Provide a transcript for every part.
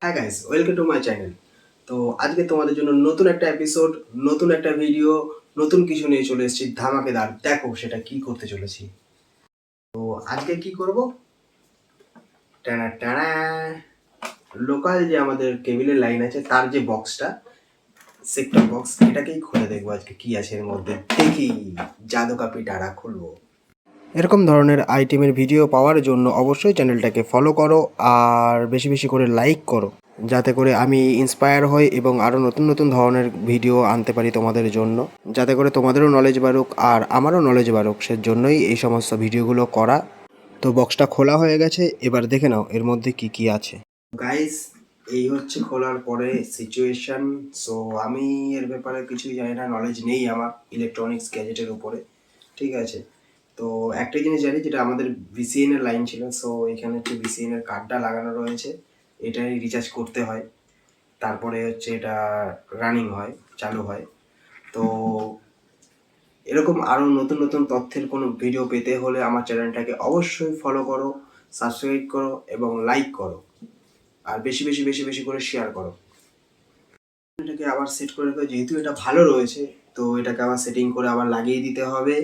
হ্যাঁ guys, welcome to my channel. তো আজকে তোমাদের জন্য নতুন একটা এপিসোড, নতুন একটা ভিডিও, নতুন কিছু নিয়ে চলে এসেছি ধামাকেদার। দেখো সেটা কি করতে চলেছি। তো আজকে কি করব? টানা টানা লোকাল যে আমাদের কেবিলের লাইন আছে তার যে বক্সটা, সেক্টর বক্স, এটাকেই খুলে দেখবো আজকে কি আছে এর মধ্যে। দেখি জাদু কাপি ডাড়া খুলবো। এরকম ধরনের আইটেমের ভিডিও পাওয়ার জন্য অবশ্যই চ্যানেলটাকে ফলো করো আর বেশি বেশি করে লাইক করো, যাতে করে আমি ইন্সপায়ার হই এবং আরও নতুন নতুন ধরনের ভিডিও আনতে পারি তোমাদের জন্য, যাতে করে তোমাদেরও নলেজ বাড়ুক আর আমারও নলেজ বাড়ুক। সেজন্যই এই সমস্ত ভিডিওগুলো করা। তো বক্সটা খোলা হয়ে গেছে, এবার দেখে নাও এর মধ্যে কি কি আছে। গাইস, এই হচ্ছে খোলার পরে সিচুয়েশন। সো আমি এর ব্যাপারে কিছুই জানি না, নলেজ নেই আমার ইলেকট্রনিক্স গ্যাজেটের উপরে, ঠিক আছে। তো একটা জিনিস জানি, যেটা আমাদের ভিসিএন এর লাইন ছিল। সো এখানে হচ্ছে ভিসিএন এর কার্ডটা লাগানো রয়েছে, এটাই রিচার্জ করতে হয়, তারপরে হচ্ছে এটা রানিং হয়, চালু হয়। তো এরকম আরও নতুন নতুন তথ্যের কোনো ভিডিও পেতে হলে আমার চ্যানেলটাকে অবশ্যই ফলো করো, সাবস্ক্রাইব করো এবং লাইক করো, আর বেশি বেশি বেশি বেশি করে শেয়ার করো। এটাকে আবার সেট করে রেখো, যেহেতু এটা ভালো রয়েছে তো এটাকে আবার সেটিং করে আবার লাগিয়ে দিতে হবে।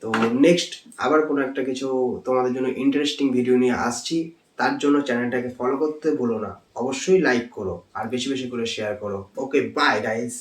তো নেক্সট আবার কোনো একটা কিছু তোমাদের জন্য ইন্টারেস্টিং ভিডিও নিয়ে আসছি। তার জন্য চ্যানেলটাকে ফলো করতে ভুলো না, অবশ্যই লাইক করো আর বেশি বেশি করে শেয়ার করো। ওকে, বাই গাইস।